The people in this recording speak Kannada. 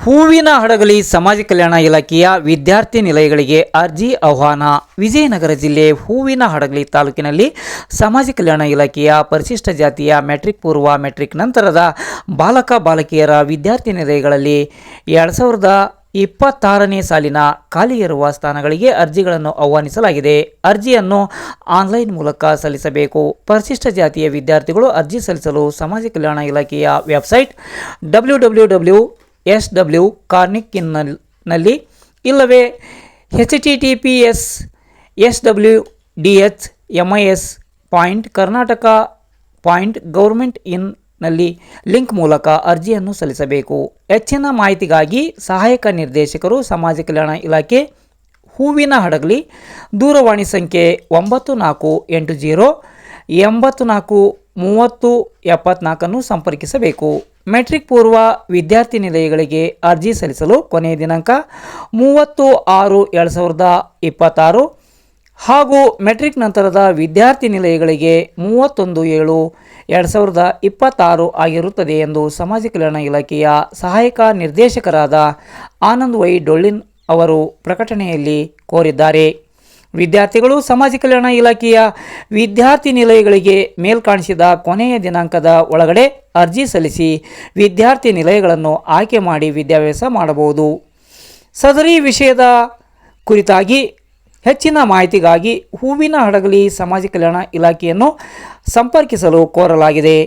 ಹೂವಿನ ಹಡಗಲಿ ಸಮಾಜ ಕಲ್ಯಾಣ ಇಲಾಖೆಯ ವಿದ್ಯಾರ್ಥಿ ನಿಲಯಗಳಿಗೆ ಅರ್ಜಿ ಆಹ್ವಾನ. ವಿಜಯನಗರ ಜಿಲ್ಲೆ ಹೂವಿನ ಹಡಗಲಿ ತಾಲೂಕಿನಲ್ಲಿ ಸಮಾಜ ಕಲ್ಯಾಣ ಇಲಾಖೆಯ ಪರಿಶಿಷ್ಟ ಜಾತಿಯ ಮೆಟ್ರಿಕ್ ಪೂರ್ವ ಮೆಟ್ರಿಕ್ ನಂತರದ ಬಾಲಕ ಬಾಲಕಿಯರ ವಿದ್ಯಾರ್ಥಿ ನಿಲಯಗಳಲ್ಲಿ 2026ನೇ ಸಾಲಿನ ಖಾಲಿ ಇರುವ ಸ್ಥಾನಗಳಿಗೆ ಅರ್ಜಿಗಳನ್ನು ಆಹ್ವಾನಿಸಲಾಗಿದೆ. ಅರ್ಜಿಯನ್ನು ಆನ್ಲೈನ್ ಮೂಲಕ ಸಲ್ಲಿಸಬೇಕು. ಪರಿಶಿಷ್ಟ ಜಾತಿಯ ವಿದ್ಯಾರ್ಥಿಗಳು ಅರ್ಜಿ ಸಲ್ಲಿಸಲು ಸಮಾಜ ಕಲ್ಯಾಣ ಇಲಾಖೆಯ ವೆಬ್ಸೈಟ್ www.SW ಕಾರ್ನಿಕ್ನಲ್ಲಿ ಇಲ್ಲವೇ https://swdhmis.karnataka.government.in ನಲ್ಲಿ ಲಿಂಕ್ ಮೂಲಕ ಅರ್ಜಿಯನ್ನು ಸಲ್ಲಿಸಬೇಕು. ಹೆಚ್ಚಿನ ಮಾಹಿತಿಗಾಗಿ ಸಹಾಯಕ ನಿರ್ದೇಶಕರು ಸಮಾಜ ಕಲ್ಯಾಣ ಇಲಾಖೆ ಹೂವಿನ ಹಡಗಲಿ, ದೂರವಾಣಿ ಸಂಖ್ಯೆ 9480843074 ಸಂಪರ್ಕಿಸಬೇಕು. ಮೆಟ್ರಿಕ್ ಪೂರ್ವ ವಿದ್ಯಾರ್ಥಿ ನಿಲಯಗಳಿಗೆ ಅರ್ಜಿ ಸಲ್ಲಿಸಲು ಕೊನೆಯ ದಿನಾಂಕ 30/6/2026 ಹಾಗೂ ಮೆಟ್ರಿಕ್ ನಂತರದ ವಿದ್ಯಾರ್ಥಿ ನಿಲಯಗಳಿಗೆ 31/7/2026 ಆಗಿರುತ್ತದೆ ಎಂದು ಸಮಾಜ ಕಲ್ಯಾಣ ಇಲಾಖೆಯ ಸಹಾಯಕ ನಿರ್ದೇಶಕರಾದ ಆನಂದ್ ವೈ ಡೊಳ್ಳಿನ್ ಅವರು ಪ್ರಕಟಣೆಯಲ್ಲಿ ಕೋರಿದ್ದಾರೆ. ವಿದ್ಯಾರ್ಥಿಗಳು ಸಮಾಜ ಕಲ್ಯಾಣ ಇಲಾಖೆಯ ವಿದ್ಯಾರ್ಥಿ ನಿಲಯಗಳಿಗೆ ಮೇಲ್ಕಾಣಿಸಿದ ಕೊನೆಯ ದಿನಾಂಕದ ಒಳಗಡೆ ಅರ್ಜಿ ಸಲ್ಲಿಸಿ ವಿದ್ಯಾರ್ಥಿ ನಿಲಯಗಳನ್ನು ಆಯ್ಕೆ ಮಾಡಿ ವಿದ್ಯಾಭ್ಯಾಸ ಮಾಡಬಹುದು. ಸದರಿ ವಿಷಯದ ಕುರಿತಾಗಿ ಹೆಚ್ಚಿನ ಮಾಹಿತಿಗಾಗಿ ಹೂವಿನ ಹಡಗಲಿ ಸಮಾಜ ಕಲ್ಯಾಣ ಇಲಾಖೆಯನ್ನು ಸಂಪರ್ಕಿಸಲು ಕೋರಲಾಗಿದೆ.